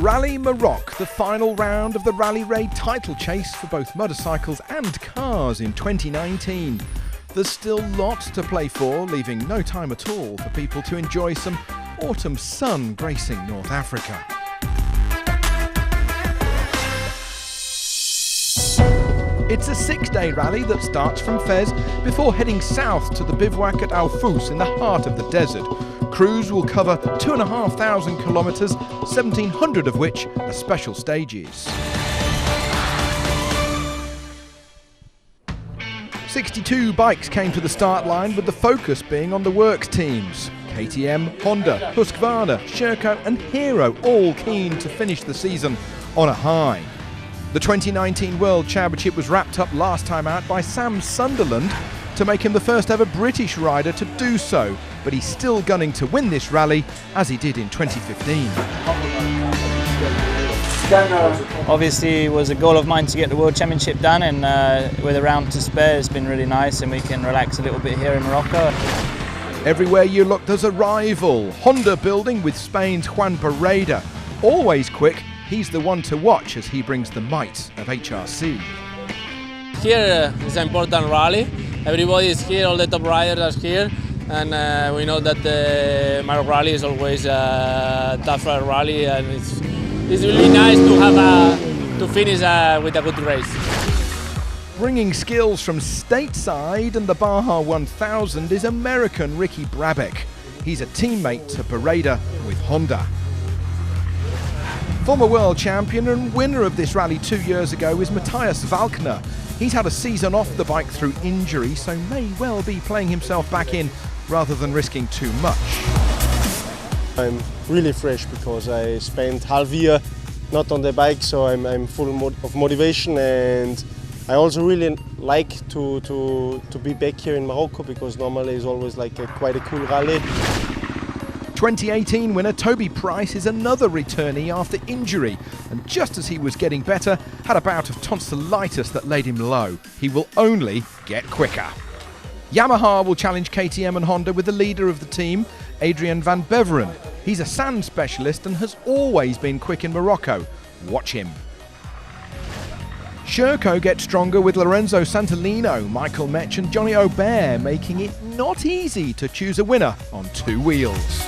Rallye Maroc, the final round of the Rallye Raid title chase for both motorcycles and cars in 2019. There's still lots to play for, leaving no time at all for people to enjoy some autumn sun gracing North Africa. It's a 6-day rally that starts from Fez before heading south to the bivouac at Al Fous in the heart of the desert. Crews will cover 2,500 kilometres, 1,700 of which are special stages. 62 bikes came to the start line, with the focus being on the works teams. KTM, Honda, Husqvarna, Sherco and Hero all keen to finish the season on a high. The 2019 World Championship was wrapped up last time out by Sam Sunderland to make him the first ever British rider to do so, but he's still gunning to win this rally as he did in 2015. Obviously it was a goal of mine to get the World Championship done, and with a round to spare it's been really nice and we can relax a little bit here in Morocco. Everywhere you look there's a rival, Honda building with Spain's Juan Barreda. Always quick, he's the one to watch as he brings the might of HRC. Here is an important rally. Everybody is here, all the top riders are here, and we know that the Maroc rally is always a tougher rally, and it's really nice to have to finish with a good race. Bringing skills from stateside and the Baja 1000 is American Ricky Brabec. He's a teammate to Barreda with Honda. Former world champion and winner of this rally 2 years ago is Matthias Walkner. He's had a season off the bike through injury, so may well be playing himself back in rather than risking too much. I'm really fresh because I spent half year not on the bike, so I'm full of motivation, and I also really like to be back here in Morocco because normally it's always like quite a cool rally. 2018 winner Toby Price is another returnee after injury, and just as he was getting better, had a bout of tonsillitis that laid him low. He will only get quicker. Yamaha will challenge KTM and Honda with the leader of the team, Adrian van Beveren. He's a sand specialist and has always been quick in Morocco. Watch him. Sherco gets stronger with Lorenzo Santolino, Michael Metch and Johnny Aubert, making it not easy to choose a winner on two wheels.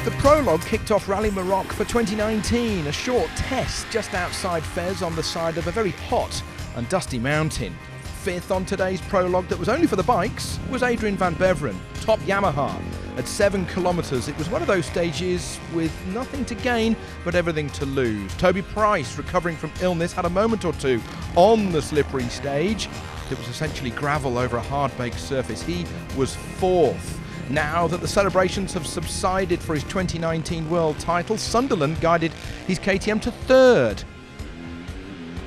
The prologue kicked off Rallye Maroc for 2019, a short test just outside Fez on the side of a very hot and dusty mountain. Fifth on today's prologue that was only for the bikes was Adrian van Beveren, top Yamaha. At 7 kilometres, it was one of those stages with nothing to gain but everything to lose. Toby Price, recovering from illness, had a moment or two on the slippery stage. It was essentially gravel over a hard-baked surface. He was fourth. Now that the celebrations have subsided for his 2019 world title, Sunderland guided his KTM to third.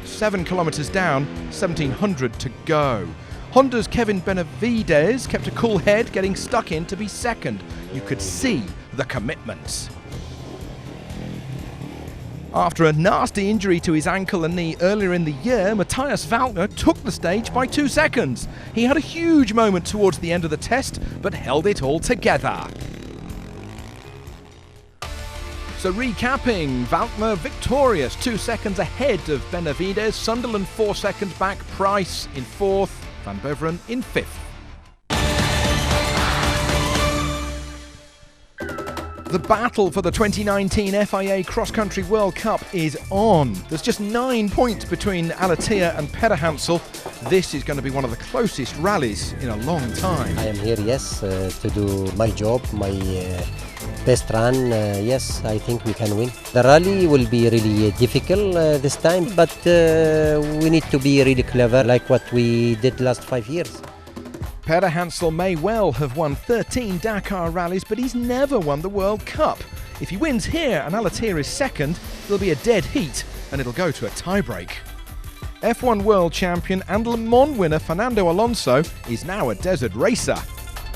7 kilometres down, 1,700 to go. Honda's Kevin Benavides kept a cool head, getting stuck in to be second. You could see the commitment. After a nasty injury to his ankle and knee earlier in the year, Matthias Walkner took the stage by 2 seconds. He had a huge moment towards the end of the test, but held it all together. So recapping, Walkner victorious, 2 seconds ahead of Benavides, Sunderland 4 seconds back, Price in 4th, Van Beveren in 5th. The battle for the 2019 FIA Cross Country World Cup is on. There's just 9 points between Alatea and Pederhansel. This is going to be one of the closest rallies in a long time. I am here, yes, to do my job, my best run. Yes, I think we can win. The rally will be really difficult this time, but we need to be really clever like what we did last 5 years. Pederhansel may well have won 13 Dakar rallies, but he's never won the World Cup. If he wins here and Alatea is second, there'll be a dead heat and it'll go to a tiebreak. F1 World Champion and Le Mans winner Fernando Alonso is now a desert racer.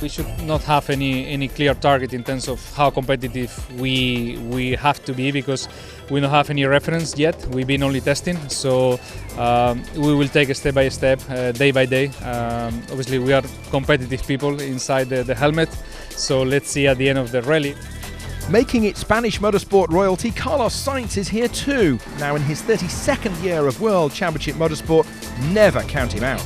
We should not have any clear target in terms of how competitive we have to be, because we don't have any reference yet. We've been only testing, so we will take it step by step, day by day. Obviously, we are competitive people inside the helmet, so let's see at the end of the rally. Making it Spanish motorsport royalty, Carlos Sainz is here too. Now in his 32nd year of World Championship Motorsport, never count him out.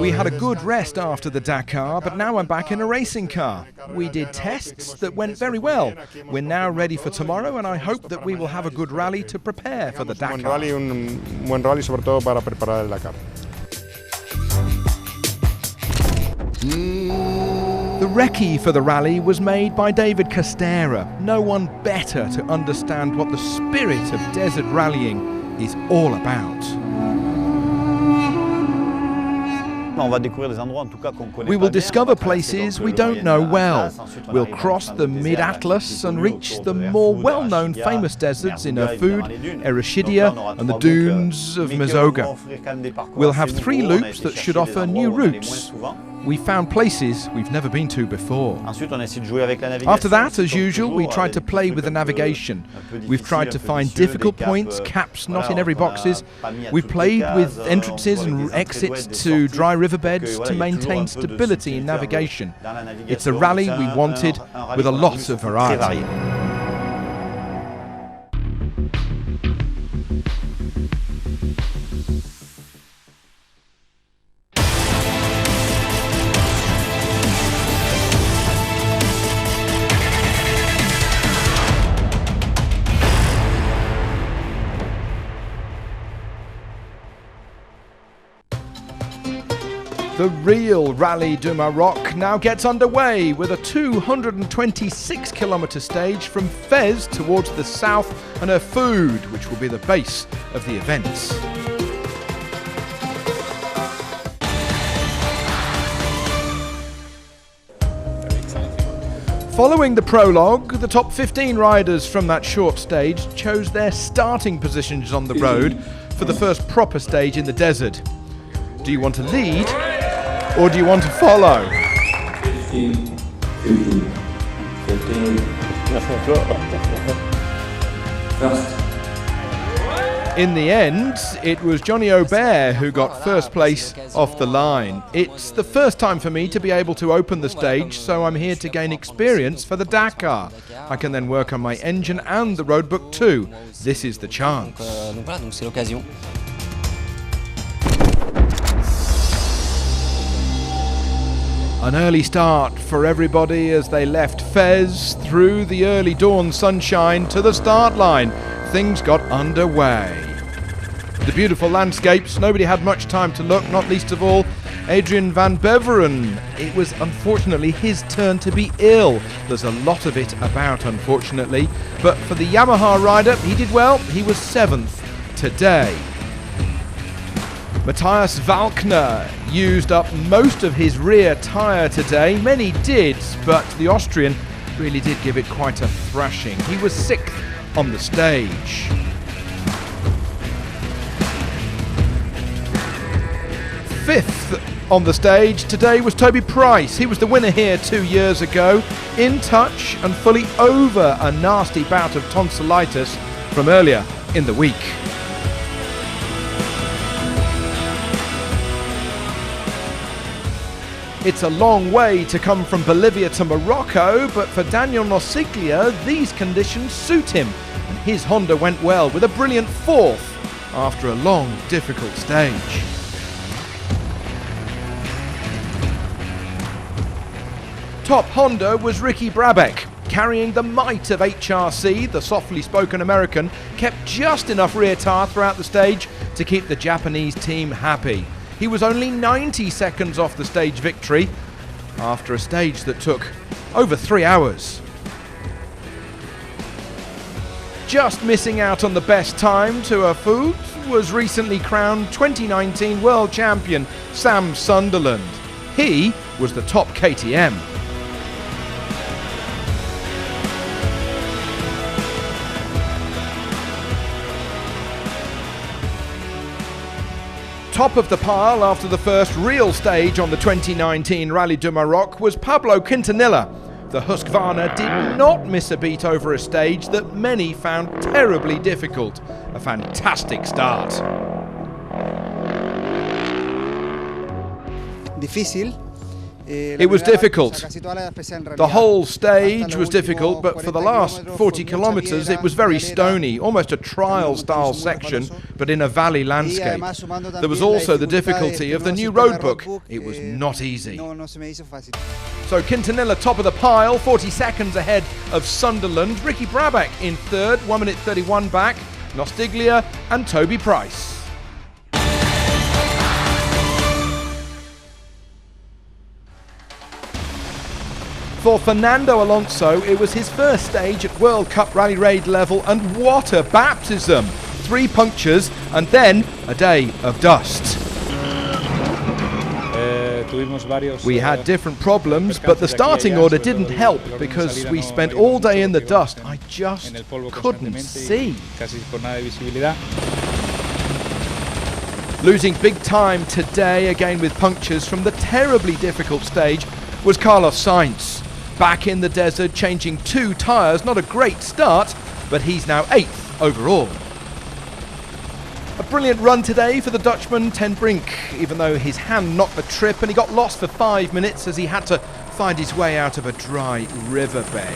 We had a good rest after the Dakar, but now I'm back in a racing car. We did tests that went very well. We're now ready for tomorrow, and I hope that we will have a good rally to prepare for the Dakar. Buen rally sobre todo para preparar el Dakar. The recce for the rally was made by David Costera. No one better to understand what the spirit of desert rallying is all about. We will discover places we don't know well. We'll cross the mid-Atlas and reach the more well-known famous deserts in Erfoud, Ereshidia and the dunes of Mezoga. We'll have 3 loops that should offer new routes. We found places we've never been to before. After that, as usual, we tried to play with the navigation. We've tried to find difficult points, caps not in every boxes. We've played with entrances and exits to dry riverbeds to maintain stability in navigation. It's a rally we wanted with a lot of variety. The real Rallye du Maroc now gets underway with a 226-kilometre stage from Fez towards the south and Erfoud, which will be the base of the events. Following the prologue, the top 15 riders from that short stage chose their starting positions on the road for the first proper stage in the desert. Do you want to lead? Or do you want to follow? 15, 15, 15. First. In the end, it was Johnny Aubert who got first place off the line. It's the first time for me to be able to open the stage, so I'm here to gain experience for the Dakar. I can then work on my engine and the roadbook too. This is the chance. An early start for everybody as they left Fez through the early dawn sunshine to the start line. Things got underway. The beautiful landscapes, nobody had much time to look, not least of all Adrian van Beveren. It was unfortunately his turn to be ill. There's a lot of it about, unfortunately. But for the Yamaha rider, he did well. He was 7th today. Matthias Walkner used up most of his rear tyre today. Many did, but the Austrian really did give it quite a thrashing. He was 6th on the stage. 5th on the stage today was Toby Price. He was the winner here 2 years ago, in touch and fully over a nasty bout of tonsillitis from earlier in the week. It's a long way to come from Bolivia to Morocco, but for Daniel Nosiglia, these conditions suit him, and his Honda went well with a brilliant 4th after a long, difficult stage. Top Honda was Ricky Brabec. Carrying the might of HRC, the softly spoken American kept just enough rear tyre throughout the stage to keep the Japanese team happy. He was only 90 seconds off the stage victory after a stage that took over 3 hours. Just missing out on the best time to Erfoud was recently crowned 2019 World Champion Sam Sunderland. He was the top KTM. Top of the pile after the first real stage on the 2019 Rallye du Maroc was Pablo Quintanilla. The Husqvarna did not miss a beat over a stage that many found terribly difficult. A fantastic start. It was difficult. The whole stage was difficult, but for the last 40 kilometers it was very stony, almost a trial-style section, but in a valley landscape. There was also the difficulty of the new road book. It was not easy. So Quintanilla top of the pile, 40 seconds ahead of Sunderland. Ricky Brabeck in third, 1 minute 31 back. Nostiglia and Toby Price. For Fernando Alonso, it was his first stage at World Cup Rally Raid level, and what a baptism! 3 punctures and then a day of dust. We had different problems, but the starting order didn't help because we spent all day in the dust. I just couldn't see. Losing big time today, again with punctures from the terribly difficult stage, was Carlos Sainz. Back in the desert, changing 2 tyres, not a great start, but he's now 8th overall. A brilliant run today for the Dutchman Ten Brink, even though his hand knocked the trip and he got lost for 5 minutes as he had to find his way out of a dry riverbed.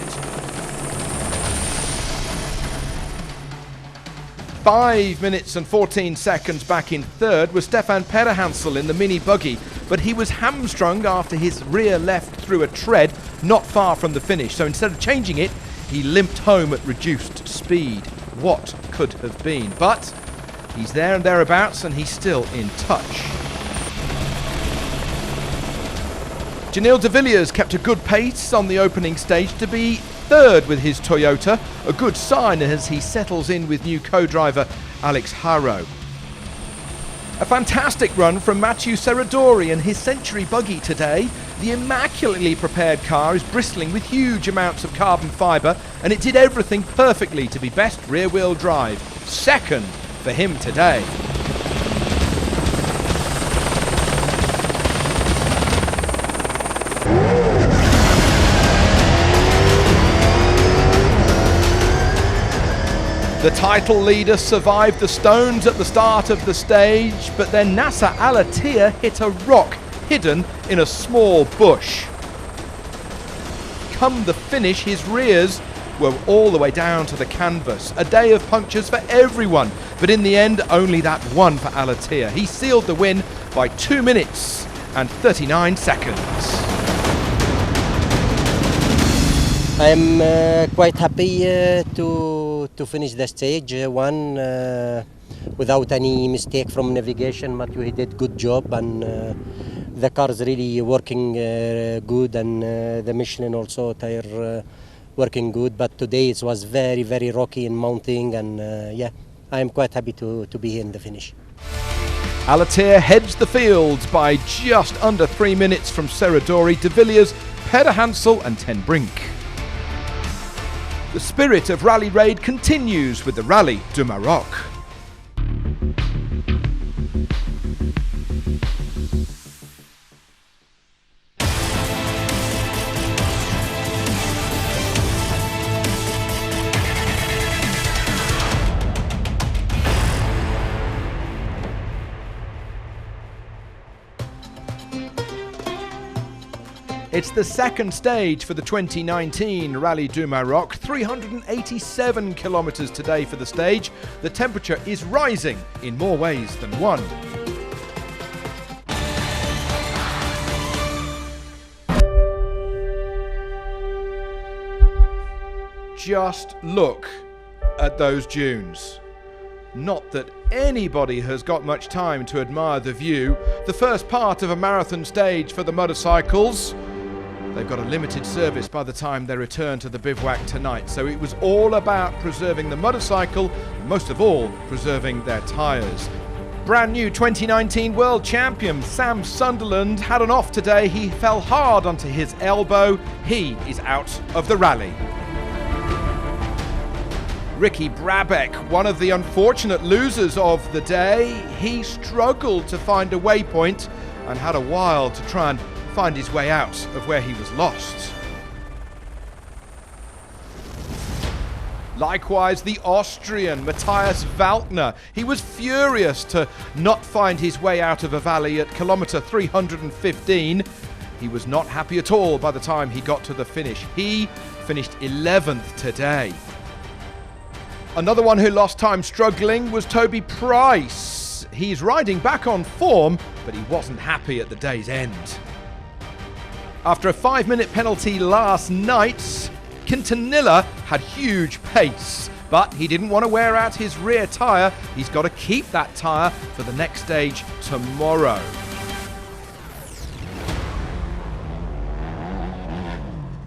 5 minutes and 14 seconds back in third was Stefan Pederhansel in the mini buggy, but he was hamstrung after his rear left through a tread not far from the finish, so instead of changing it, he limped home at reduced speed. What could have been? But he's there and thereabouts, and he's still in touch. Janil de Villiers kept a good pace on the opening stage to be third with his Toyota, a good sign as he settles in with new co-driver Alex Haro. A fantastic run from Mathieu Serradori and his Century buggy today. The immaculately prepared car is bristling with huge amounts of carbon fibre, and it did everything perfectly to be best rear-wheel drive. Second for him today. The title leader survived the stones at the start of the stage, but then Nasser Al-Attiyah hit a rock hidden in a small bush. Come the finish, his rears were all the way down to the canvas. A day of punctures for everyone, but in the end, only that one for Al-Attiyah. He sealed the win by 2 minutes and 39 seconds. I'm quite happy to finish the stage one without any mistake from navigation. Mathieu did good job, and the car is really working good, and the Michelin also tire working good. But today it was very, very rocky in mounting, and yeah, I am quite happy to be here in the finish. Al-Attiyah heads the fields by just under 3 minutes from Serradori, de Villiers, Pederhansel and Ten Brink. The spirit of Rally Raid continues with the Rallye du Maroc. It's the second stage for the 2019 Rallye du Maroc, 387 kilometres today for the stage. The temperature is rising in more ways than one. Just look at those dunes. Not that anybody has got much time to admire the view. The first part of a marathon stage for the motorcycles. They've got a limited service by the time they return to the bivouac tonight, so it was all about preserving the motorcycle, and most of all, preserving their tyres. Brand new 2019 World Champion Sam Sunderland had an off today. He fell hard onto his elbow. He is out of the rally. Ricky Brabec, one of the unfortunate losers of the day, he struggled to find a waypoint and had a while to try and find his way out of where he was lost. Likewise, the Austrian Matthias Waltner, he was furious to not find his way out of a valley at kilometre 315. He was not happy at all by the time he got to the finish. He finished 11th today. Another one who lost time struggling was Toby Price. He's riding back on form, but he wasn't happy at the day's end. After a 5-minute penalty last night, Quintanilla had huge pace, but he didn't want to wear out his rear tyre. He's got to keep that tyre for the next stage tomorrow.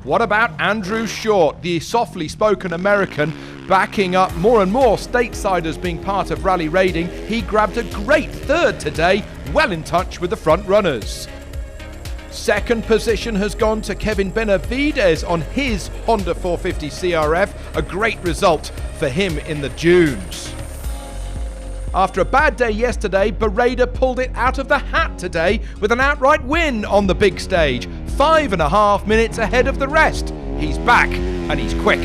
What about Andrew Short, the softly spoken American, backing up more and more stateside being part of rally raiding? He grabbed a great third today, well in touch with the front runners. Second position has gone to Kevin Benavides on his Honda 450 CRF, a great result for him in the dunes. After a bad day yesterday, Bereda pulled it out of the hat today with an outright win on the big stage, 5.5 minutes ahead of the rest. He's back and he's quick.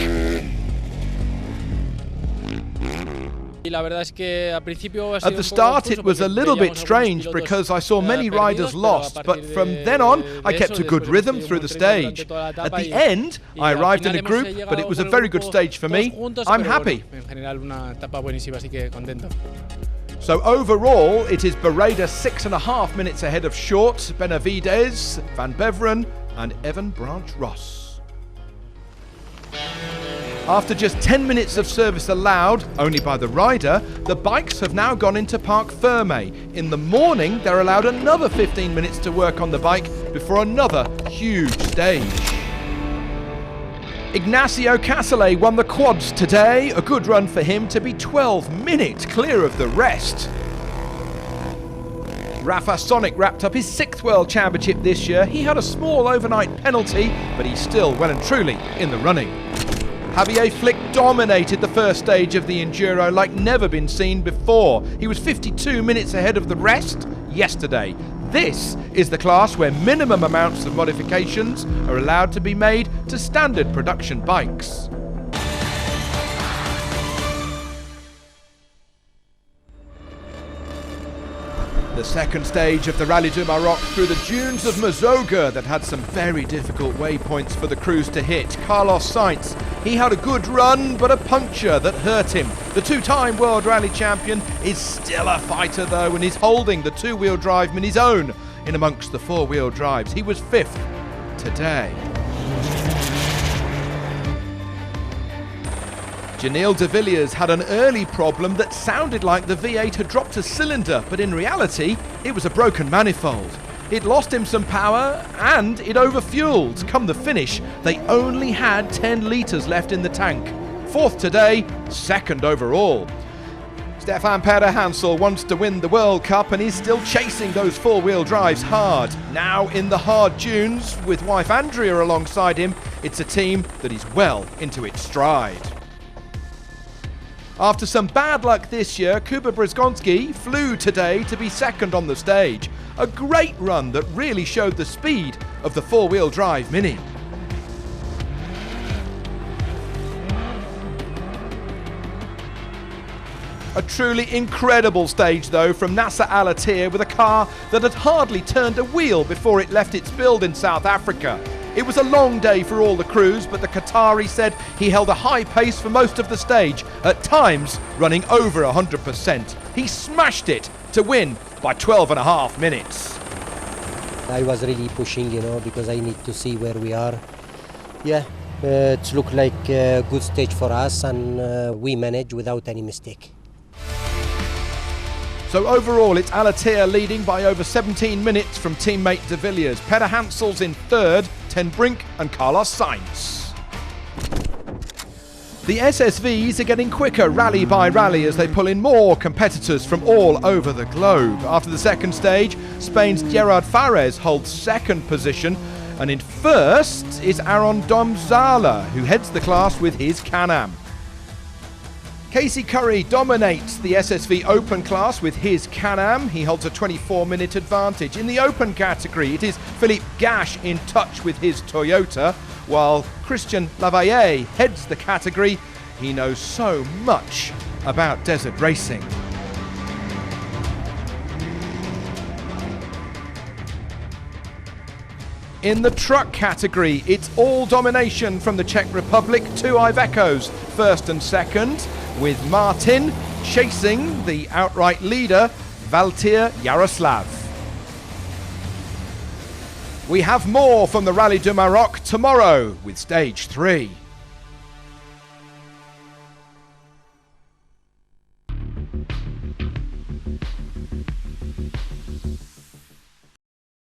At the start it was a little bit strange because I saw many riders lost, but from then on I kept a good rhythm through the stage. At the end I arrived in a group, but it was a very good stage for me. I'm happy. So overall it is Bereda 6.5 minutes ahead of Short, Benavides, Van Beveren and Evan Branch Ross. After just 10 minutes of service allowed, only by the rider, the bikes have now gone into Parc Ferme. In the morning, they're allowed another 15 minutes to work on the bike before another huge stage. Ignacio Casale won the quads today, a good run for him to be 12 minutes clear of the rest. Rafa Sonic wrapped up his 6th World Championship this year. He had a small overnight penalty, but he's still well and truly in the running. Javier Flick dominated the first stage of the Enduro like never been seen before. He was 52 minutes ahead of the rest yesterday. This is the class where minimum amounts of modifications are allowed to be made to standard production bikes. The second stage of the Rallye du Maroc through the dunes of Mazoga that had some very difficult waypoints for the crews to hit. Carlos Sainz, he had a good run but a puncture that hurt him. The two-time World Rally Champion is still a fighter though and is holding the two-wheel drive in his own in amongst the four-wheel drives. He was 5th today. Janelle de Villiers had an early problem that sounded like the V8 had dropped a cylinder, but in reality, it was a broken manifold. It lost him some power and it overfueled. Come the finish, they only had 10 litres left in the tank. 4th today, 2nd overall. Stefan Peder Hansel wants to win the World Cup and he's still chasing those four-wheel drives hard. Now in the hard dunes, with wife Andrea alongside him, it's a team that is well into its stride. After some bad luck this year, Kuba Brzezgonski flew today to be 2nd on the stage. A great run that really showed the speed of the four-wheel drive Mini. A truly incredible stage though from Nasser Al Attiyah with a car that had hardly turned a wheel before it left its build in South Africa. It was a long day for all the crews, but the Qatari said he held a high pace for most of the stage, at times running over 100%. He smashed it to win by 12.5 minutes. I was really pushing, because I need to see where we are. Yeah, it looked like a good stage for us and we managed without any mistake. So overall, it's Al Attiyah leading by over 17 minutes from teammate de Villiers. Peder Hansel's in 3rd, Ten Brink and Carlos Sainz. The SSVs are getting quicker rally by rally as they pull in more competitors from all over the globe. After the second stage, Spain's Gerard Fares holds 2nd position, and in 1st is Aaron Domzala, who heads the class with his Can-Am. Casey Curry dominates the SSV Open class with his Can-Am. He holds a 24-minute advantage. In the Open category, it is Philippe Gache in touch with his Toyota, while Christian Lavalle heads the category. He knows so much about desert racing. In the truck category, it's all domination from the Czech Republic. Two Ivecos, first and second, with Martin chasing the outright leader, Valtir Yaroslav. We have more from the Rallye du Maroc tomorrow with stage 3.